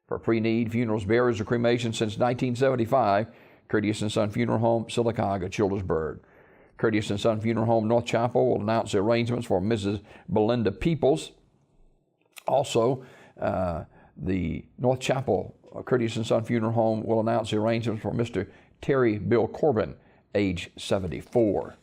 For pre-need funerals, burials, or cremation since 1975, Courteous & Son Funeral Home, Sylacauga, Childersburg. Courteous & Son Funeral Home, North Chapel will announce the arrangements for Mrs. Belinda Peoples. Also, the North Chapel Courteous & Son Funeral Home will announce the arrangements for Mr. Terry Bill Corbin, age 74.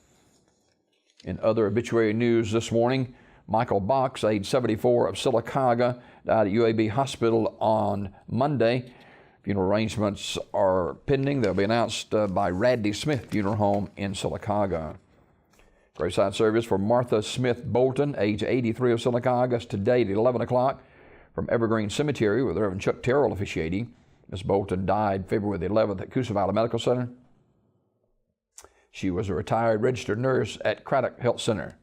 In other obituary news this morning, Michael Box, age 74, of Sylacauga, died at UAB Hospital on Monday. Funeral arrangements are pending. They'll be announced by Radley Smith Funeral Home in Sylacauga. Graveside service for Martha Smith Bolton, age 83, of Sylacauga, is today at 11 o'clock from Evergreen Cemetery with Reverend Chuck Terrell officiating. Ms. Bolton died February the 11th at Coosa Valley Medical Center. She was a retired registered nurse at Craddock Health Center.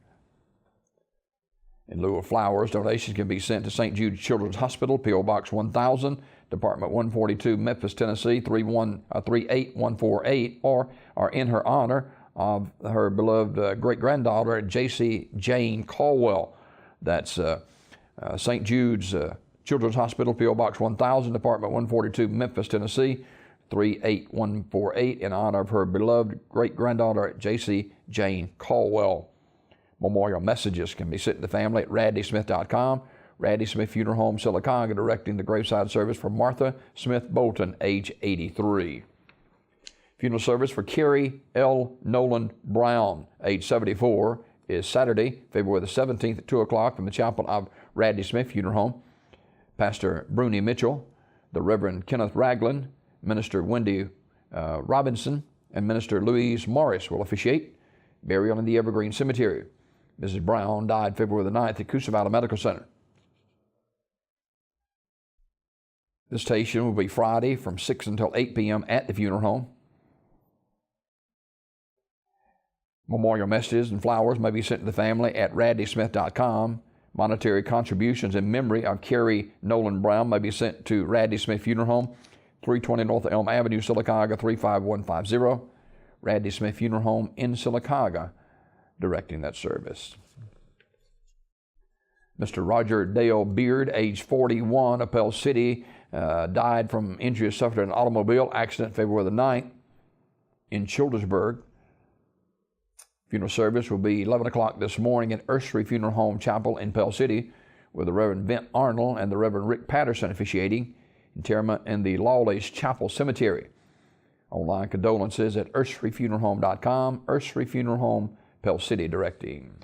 In lieu of flowers, donations can be sent to St. Jude Children's Hospital, P.O. Box 1000, Department 142, Memphis, Tennessee, 38148, or are in her honor of her beloved great-granddaughter, J.C. Jane Caldwell. That's St. Jude's Children's Hospital, P.O. Box 1000, Department 142, Memphis, Tennessee, 38148, in honor of her beloved great-granddaughter, J.C. Jane Caldwell. Memorial messages can be sent to the family at radleysmith.com. Radley Smith Funeral Home, Sylacauga, directing the graveside service for Martha Smith Bolton, age 83. Funeral service for Carrie L. Nolan Brown, age 74, is Saturday, February the 17th at 2 o'clock from the chapel of Radley Smith Funeral Home. Pastor Bruni Mitchell, the Reverend Kenneth Ragland, Minister Wendy Robinson, and Minister Louise Morris will officiate. Burial in the Evergreen Cemetery. Mrs. Brown died February the 9th at Coosa Valley Medical Center. Visitation will be Friday from 6 until 8 p.m. at the funeral home. Memorial messages and flowers may be sent to the family at radleysmith.com. Monetary contributions in memory of Carrie Nolan Brown may be sent to Radley Smith Funeral Home, 320 North Elm Avenue, Sylacauga, 35150. Radley Smith Funeral Home in Sylacauga, directing that service. Mr. Roger Dale Beard, age 41, of Pell City, died from injuries suffered in an automobile accident February the 9th in Childersburg. Funeral service will be 11 o'clock this morning at Ursery Funeral Home Chapel in Pell City, with the Reverend Vint Arnold and the Reverend Rick Patterson officiating. Interment in the Lawley's Chapel Cemetery. Online condolences at urseryfuneralhome.com. Ursery Funeral Home, Pell City, directing.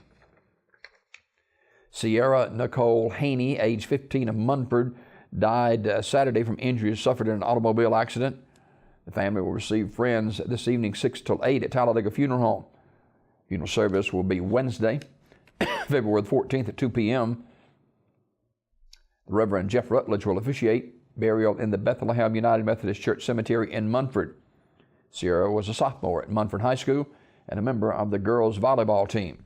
Sierra Nicole Haney, age 15, of Munford, died Saturday from injuries suffered in an automobile accident. The family will receive friends this evening 6 till 8 at Talladega Funeral Home. Funeral service will be Wednesday, February the 14th at 2 p.m. The Reverend Jeff Rutledge will officiate. Burial in the Bethlehem United Methodist Church Cemetery in Munford. Sierra was a sophomore at Munford High School and a member of the girls' volleyball team.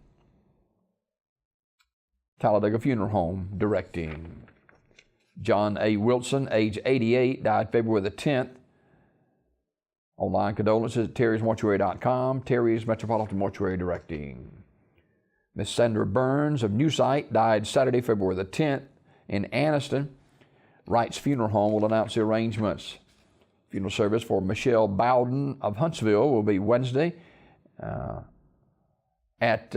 Talladega Funeral Home, directing. John A. Wilson, age 88, died February the 10th. Online condolences at terrysmortuary.com. Terry's Metropolitan Mortuary, directing. Miss Sandra Burns of New Site died Saturday, February the 10th in Anniston. Wright's Funeral Home will announce the arrangements. Funeral service for Michelle Bowden of Huntsville will be Wednesday at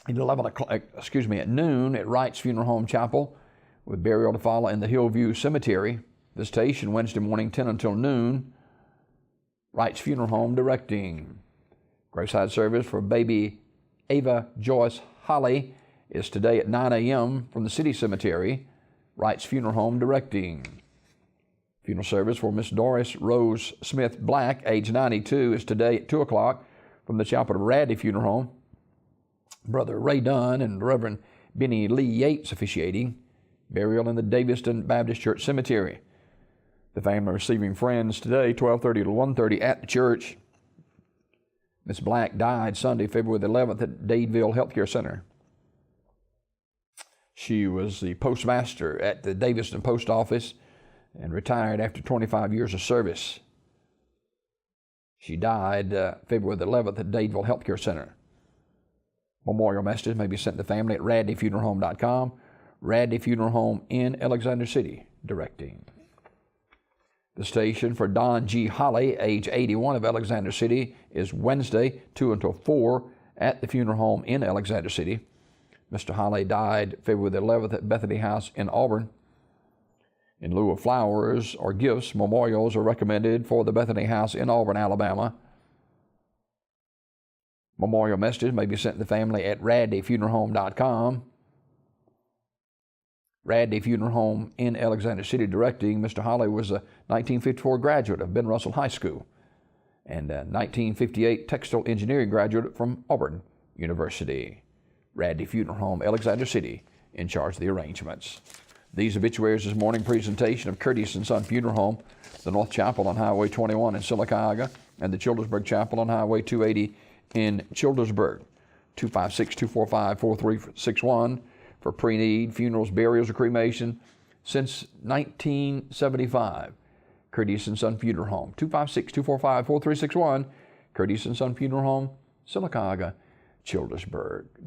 11 o'clock, at noon at Wright's Funeral Home Chapel, with burial to follow in the Hillview Cemetery. Visitation Wednesday morning 10 until noon. Wright's Funeral Home, directing. Graveside service for baby Ava Joyce Holly is today at 9 a.m. from the City Cemetery. Wright's Funeral Home, directing. Funeral service for Miss Doris Rose Smith Black, age 92, is today at 2 o'clock from the chapel of Radley Funeral Home. Brother Ray Dunn and Reverend Benny Lee Yates officiating. Burial in the Daviston Baptist Church Cemetery. The family receiving friends today, 12:30 to 1:30 at the church. Miss Black died Sunday, February the 11th at Dadeville Healthcare Center. She was the postmaster at the Daviston Post Office and retired after 25 years of service. She died February the 11th at Dadeville Healthcare Center. Memorial messages may be sent to the family at radleyfuneralhome.com. Radley Funeral Home in Alexander City, directing. Visitation for Don G. Holly, age 81, of Alexander City, is Wednesday, 2 until 4, at the funeral home in Alexander City. Mr. Holly died February the 11th at Bethany House in Auburn. In lieu of flowers or gifts, memorials are recommended for the Bethany House in Auburn, Alabama. Memorial messages may be sent to the family at raddayfuneralhome.com. Radday Funeral Home in Alexander City, directing Mr. Holly, was a 1954 graduate of Ben Russell High School and a 1958 textile engineering graduate from Auburn University. Radday Funeral Home, Alexander City, in charge of the arrangements. These obituaries this morning: presentation of Curtis and Son Funeral Home, the North Chapel on Highway 21 in Sylacauga, and the Childersburg Chapel on Highway 280 in Childersburg. 256-245-4361 for pre-need funerals, burials, or cremation since 1975. Curtis and Son Funeral Home. 256-245-4361. Curtis and Son Funeral Home, Sylacauga, Childersburg.